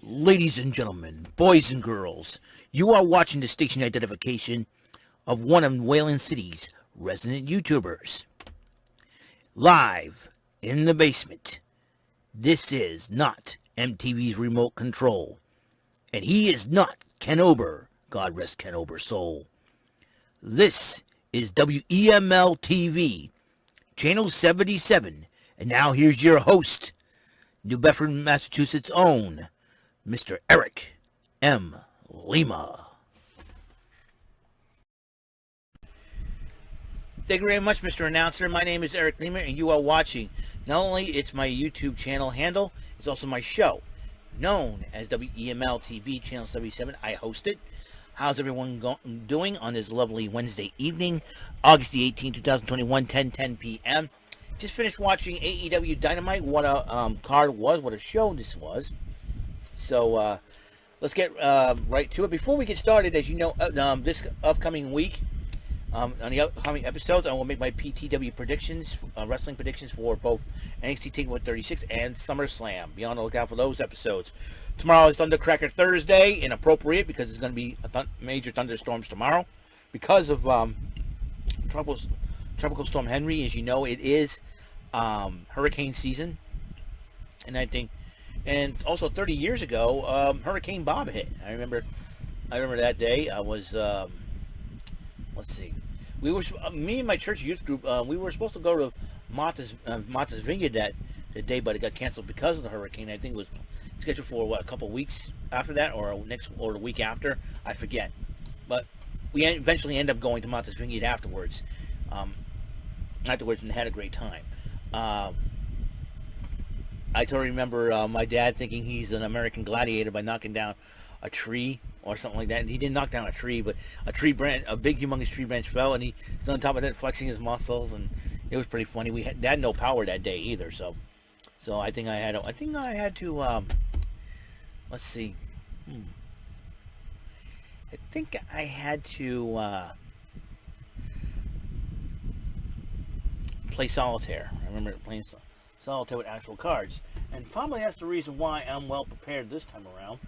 Ladies and gentlemen, boys and girls, you are watching the station identification of one of Wayland City's resident YouTubers. Live in the basement. This is not MTV's Remote Control. And he is not Ken Ober. God rest Ken Ober's soul. This is WEML-TV, Channel 77. And now here's your host, New Bedford, Massachusetts' own, Mr. Eric M. Lima. Thank you very much, Mr. Announcer. My name is Eric Lima, and you are watching. Not only it's my YouTube channel handle, it's also my show, known as WEML-TV, Channel 77. I host it. How's everyone doing on this lovely Wednesday evening, August the 18th, 2021, 10:10 p.m.? Just finished watching AEW Dynamite. What a card was, what a show this was. So let's get right to it. Before we get started, as you know, this upcoming week, on the upcoming episodes, I will make my PTW predictions, wrestling predictions for both NXT TakeOver 36 and SummerSlam. Be on the lookout for those episodes. Tomorrow is Thundercracker Thursday, inappropriate because there's going to be major thunderstorms tomorrow because of Tropical Storm Henry. As you know, it is hurricane season, and I think, and also 30 years ago, Hurricane Bob hit. I remember that day. I was let's see, we were, me and my church youth group, we were supposed to go to Martha's Vineyard that day, but it got canceled because of the hurricane. I think it was scheduled for a couple weeks after that, or the week after, I forget. But we eventually end up going to Martha's Vineyard afterwards, and had a great time. I totally remember my dad thinking he's an American gladiator by knocking down a tree or something like that. And he didn't knock down a tree, but a big humongous tree branch fell, and he's on top of that flexing his muscles, and it was pretty funny. We had no power that day either, so I think I had to let's see. I think I had to play solitaire. I remember playing solitaire with actual cards, and probably that's the reason why I'm well prepared this time around,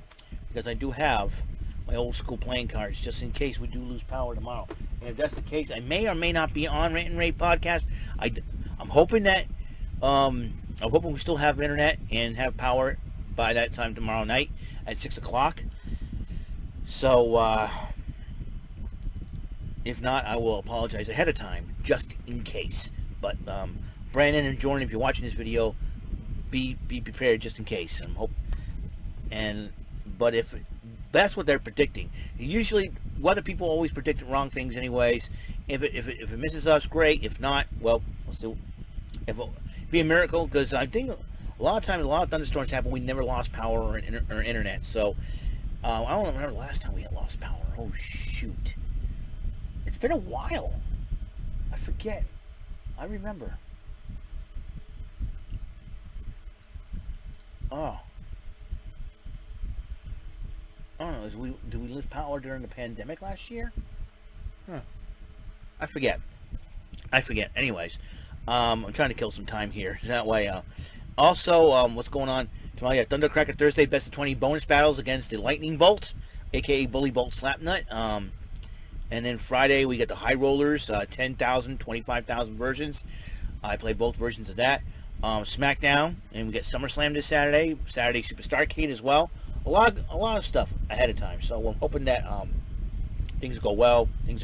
because I do have my old school playing cards just in case we do lose power tomorrow. And if that's the case, I may or may not be on Rant and Rave podcast. I'm hoping that we still have internet and have power by that time tomorrow night at 6 o'clock. So if not, I will apologize ahead of time just in case. But Brandon and Jordan, if you're watching this video, be prepared just in case. But if that's what they're predicting, usually weather people always predict wrong things anyways. If it misses us, great. If not, well, we'll see. If it'll be a miracle, because I think a lot of times a lot of thunderstorms happen. We never lost power or internet. So I don't remember the last time we had lost power. Oh shoot, it's been a while. I forget. I remember. Oh. I don't know. Did we lose power during the pandemic last year? Huh. I forget. Anyways, I'm trying to kill some time here. That way. Also, what's going on tomorrow? Yeah, Thundercracker Thursday, best of 20 bonus battles against the Lightning Bolt, aka Bully Bolt Slapnut. And then Friday we get the High Rollers, 10,000, 25,000 versions. I play both versions of that. SmackDown, and we get SummerSlam this Saturday. Saturday Super Starrcade as well. A lot of stuff ahead of time. So I'm hoping that things go well, and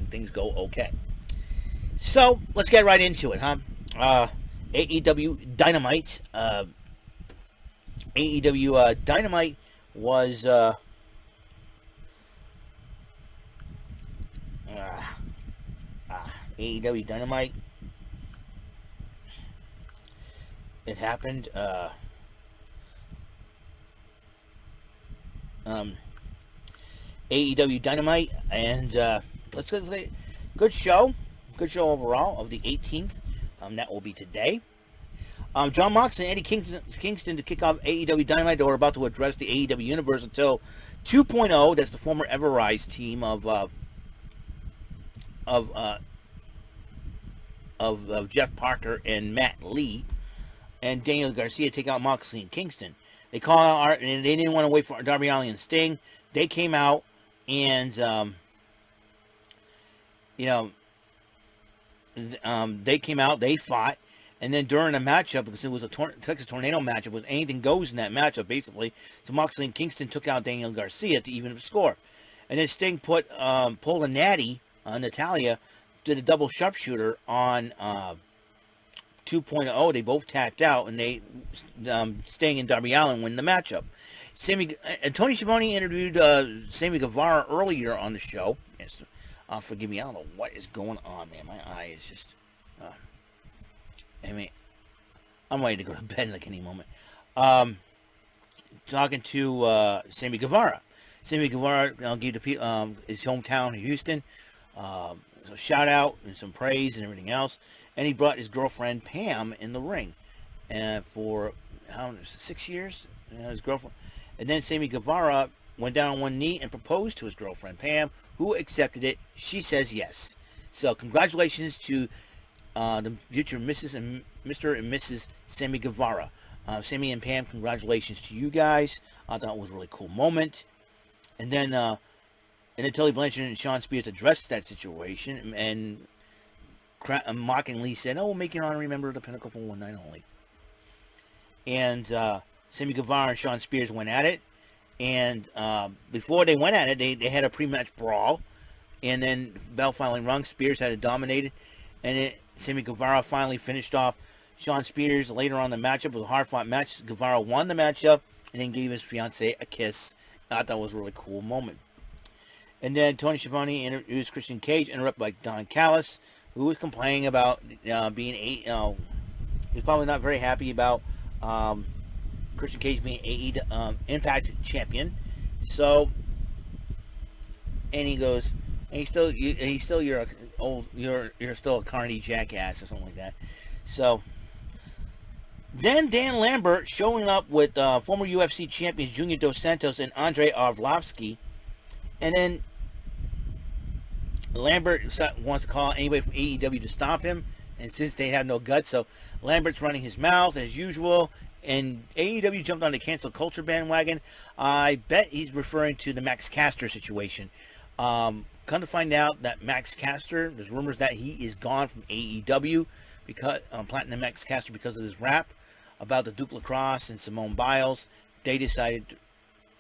things go okay. So let's get right into it, huh? AEW Dynamite. AEW Dynamite was AEW Dynamite. It happened. AEW Dynamite, and let's say good show overall of the 18th. That will be today. John Moxley and Eddie Kingston to kick off AEW Dynamite. They were about to address the AEW Universe until 2.0. That's the former Everrise team of Jeff Parker and Matt Lee, and Daniel Garcia take out Moxley and Kingston. They call out, and they didn't want to wait for Darby Allin and Sting. They came out and, they came out, they fought, and then during the matchup, because it was a Texas Tornado matchup, was anything goes in that matchup, basically. So Moxley and Kingston took out Daniel Garcia to even up the score. And then Sting pulled a natty on Natalia, did a double sharpshooter on 2.0. They both tapped out, and they Sting and Darby Allin win the matchup. Tony Schiavone interviewed Sammy Guevara earlier on the show. Yes, forgive me, I don't know what is going on, man. My eye is just... I'm ready to go to bed like any moment. Talking to Sammy Guevara. Sammy Guevara gave his hometown in Houston so shout out and some praise and everything else. And he brought his girlfriend Pam in the ring, and for 6 years, his girlfriend. And then Sammy Guevara went down on one knee and proposed to his girlfriend Pam, who accepted it. She says yes. So congratulations to the future Mrs. and Mr. and Mrs. Sammy Guevara. Sammy and Pam, congratulations to you guys. I thought it was a really cool moment. And then Tully Blanchard and Sean Spears addressed that situation and mockingly said, "Oh, we'll make an honorary member of the Pinnacle for one night only." And Sammy Guevara and Sean Spears went at it. And before they went at it, they had a pre-match brawl. And then bell finally rung. Spears had it dominated. And Sammy Guevara finally finished off Sean Spears later on in the matchup. It was a hard-fought match. Guevara won the matchup and then gave his fiancée a kiss. I thought it was a really cool moment. And then Tony Schiavone introduced Christian Cage, interrupted by Don Callis, who was complaining about being he's probably not very happy about Christian Cage being Impact champion. So, and he goes, and he's still you're still a carny jackass or something like that. So then Dan Lambert showing up with former UFC champions Junior Dos Santos and Andrei Arlovsky, and then Lambert wants to call anybody from AEW to stop him, and since they have no guts, so Lambert's running his mouth as usual, and AEW jumped on the cancel culture bandwagon. I bet he's referring to the Max Caster situation. Come to find out that Max Caster, there's rumors that he is gone from AEW because Platinum Max Caster because of his rap about the Duke Lacrosse and Simone Biles. He decided,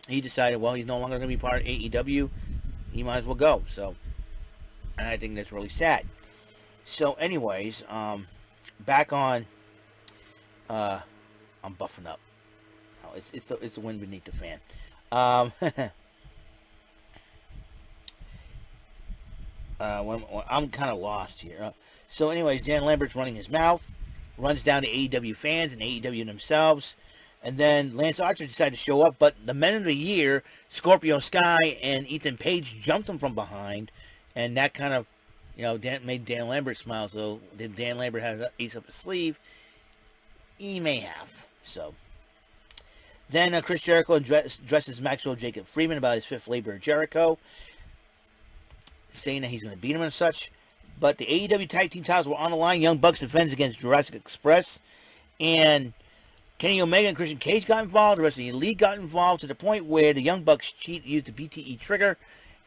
well, he's no longer going to be part of AEW. He might as well go. So, and I think that's really sad. So, anyways, back on. I'm buffing up. Oh, it's the wind beneath the fan. I'm kind of lost here. So, anyways, Dan Lambert's running his mouth, runs down to AEW fans and AEW themselves, and then Lance Archer decided to show up, but the Men of the Year, Scorpio Sky and Ethan Page jumped him from behind, and that kind of, made Dan Lambert smile. So, did Dan Lambert have an ace up his sleeve? He may have. So, then Chris Jericho addresses Maxwell Jacob Freeman about his fifth Labour of Jericho, saying that he's going to beat him and such. But the AEW Tag Team titles were on the line. Young Bucks defends against Jurassic Express. And Kenny Omega and Christian Cage got involved. The rest of the Elite got involved to the point where the Young Bucks used the BTE trigger.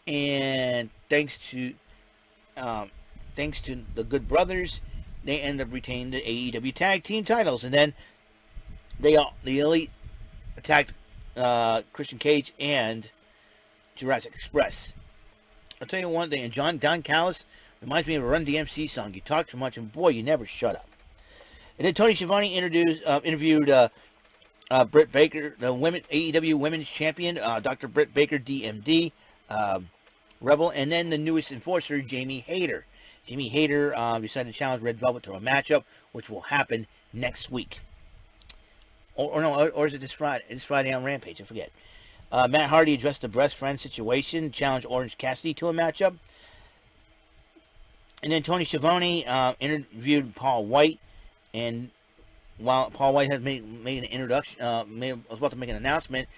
And thanks to the Good Brothers, they ended up retaining the AEW Tag Team titles. And then the Elite attacked Christian Cage and Jurassic Express. I'll tell you one thing, and Don Callis reminds me of a Run DMC song. You talk too much, and boy, you never shut up. And then Tony Schiavone interviewed Britt Baker, the AEW Women's Champion, Dr. Britt Baker, DMD, Rebel, and then the newest enforcer, Jamie Hayter. Jamie Hayter decided to challenge Red Velvet to a matchup, which will happen next week. Or is it this Friday? It's Friday on Rampage, I forget. Matt Hardy addressed the breast friend situation, challenged Orange Cassidy to a matchup. And then Tony Schiavone interviewed Paul Wight, and while Paul Wight had made an introduction, was about to make an announcement,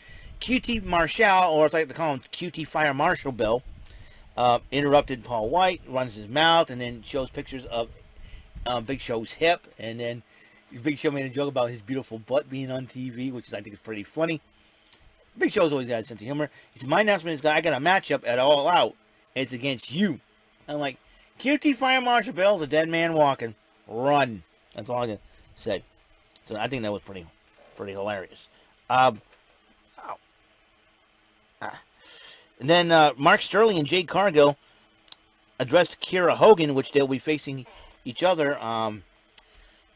QT Marshall, or as I like to call him, QT Fire Marshall Bill, interrupted Paul Wight, runs his mouth, and then shows pictures of Big Show's hip, and then Big Show made a joke about his beautiful butt being on TV, which I think is pretty funny. Big Show's always had a sense of humor. He said, my announcement is I got a matchup at All Out. And it's against you. I'm like, QT Fire Marshal Bill's a dead man walking. Run. That's all I can say. So I think that was pretty hilarious. And then Mark Sterling and Jade Cargill addressed Kiera Hogan, which they'll be facing each other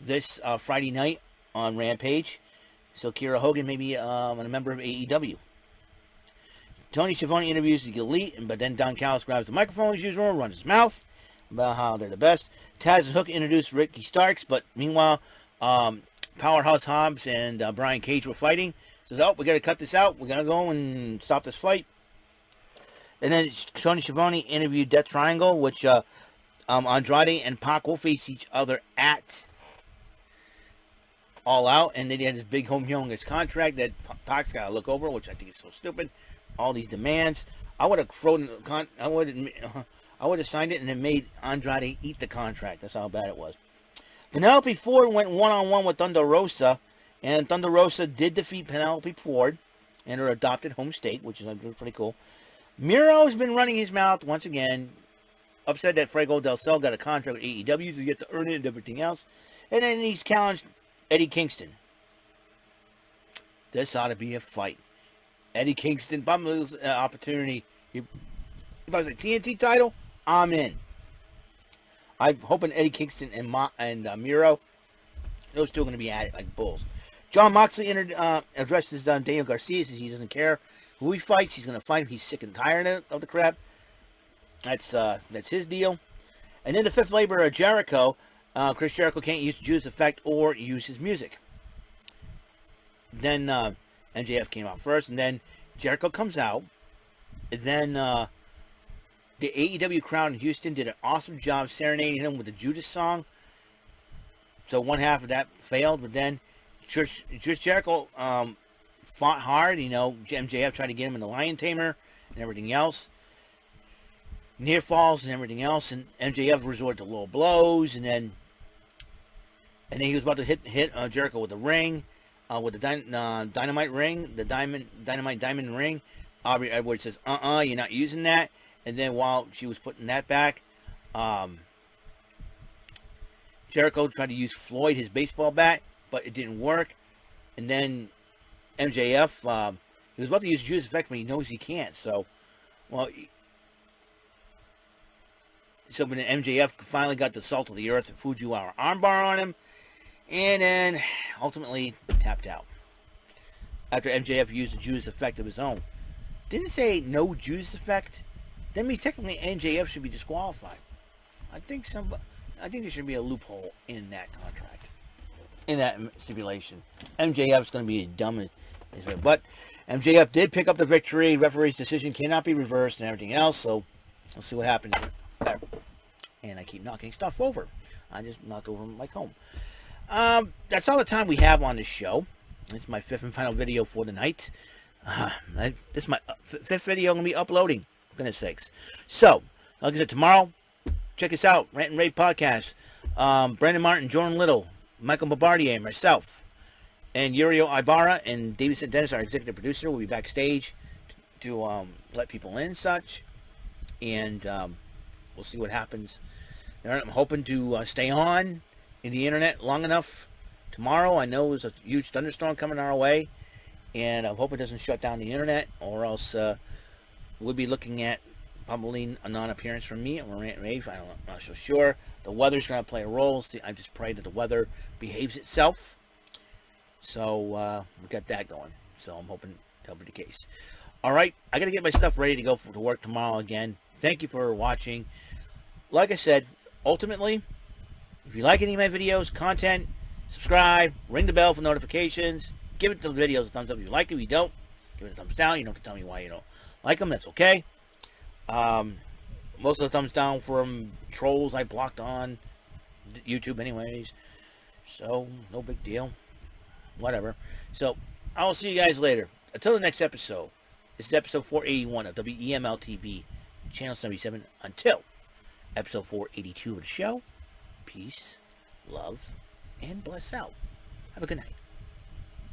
this Friday night on Rampage. So Kiera Hogan may be a member of AEW. Tony Schiavone interviews the Elite, but then Don Callis grabs the microphone as usual, runs his mouth about how they're the best. Taz and Hook introduced Ricky Starks, but meanwhile, Powerhouse Hobbs and Brian Cage were fighting. Says, oh, we got to cut this out. We got to go and stop this fight. And then Tony Schiavone interviewed Death Triangle, which Andrade and Pac will face each other at All Out. And then he had this big humongous contract that Pac's got to look over, which I think is so stupid. All these demands. I would have I would have signed it and then made Andrade eat the contract. That's how bad it was. Penelope Ford went one-on-one with Thunder Rosa, and Thunder Rosa did defeat Penelope Ford in her adopted home state, which is pretty cool. Miro's been running his mouth once again, upset that Fuego del Sol got a contract with AEW, so you get to earn it and everything else. And then he's challenged Eddie Kingston. This ought to be a fight. Eddie Kingston, probably an opportunity. If I was a TNT title, I'm in. I'm hoping Eddie Kingston and Miro, those two are going to be at it like bulls. John Moxley addresses Daniel Garcia, says he doesn't care who he fights. He's going to fight him. He's sick and tired of the crap. That's his deal. And then the fifth Labour of Jericho, Chris Jericho can't use Judas Effect or use his music. Then MJF came out first, and then Jericho comes out. And then the AEW crowd in Houston did an awesome job serenading him with the Judas song. So one half of that failed, but then Chris Jericho fought hard. You know, MJF tried to get him in the Lion Tamer and everything else. Near falls and everything else, and MJF resorted to low blows, and then he was about to hit Jericho with the ring. With the dynamite ring, the diamond ring. Aubrey Edwards says, you're not using that. And then while she was putting that back, Jericho tried to use Floyd, his baseball bat, but it didn't work. And then MJF, he was about to use Judas Effect, but he knows he can't. So when MJF finally got the Salt of the Earth and Fujiwara armbar on him, and then ultimately tapped out after MJF used a Judas Effect of his own. Didn't say no Judas Effect. That means technically MJF should be disqualified. I think there should be a loophole in that contract, in that stipulation. MJF's going to be as dumb as well. But MJF did pick up the victory. Referee's decision cannot be reversed and everything else. So we'll see what happens there. And I keep knocking stuff over. I just knocked over my comb. That's all the time we have on this show. This is my fifth and final video for the night. This is my fifth video I'm going to be uploading. For goodness sakes. So, like I said, tomorrow, check us out. Rant and Rave Podcast. Brandon Martin, Jordan Little, Michael Bombardier, myself, and Yurio Ibarra, and David St. Dennis, our executive producer, will be backstage to let people in and such. And we'll see what happens. I'm hoping to stay on in the internet long enough tomorrow. I know there's a huge thunderstorm coming our way, and I hope it doesn't shut down the internet, or else we'll be looking at probably a non-appearance from me on Rant and Rave. I'm not so sure. The weather's going to play a role. I just pray that the weather behaves itself. So we got that going. So I'm hoping that'll be the case. All right, I got to get my stuff ready to go to work tomorrow again. Thank you for watching. Like I said, ultimately, if you like any of my videos, content, subscribe, ring the bell for notifications, give it to the videos a thumbs up if you like it. If you don't, give it a thumbs down. You don't have to tell me why you don't like them. That's okay. Most of the thumbs down from trolls I blocked on YouTube anyways. So, no big deal. Whatever. So, I will see you guys later. Until the next episode. This is episode 481 of WEML-TV, Channel 77. Until episode 482 of the show. Peace, love, and bless out. Have a good night.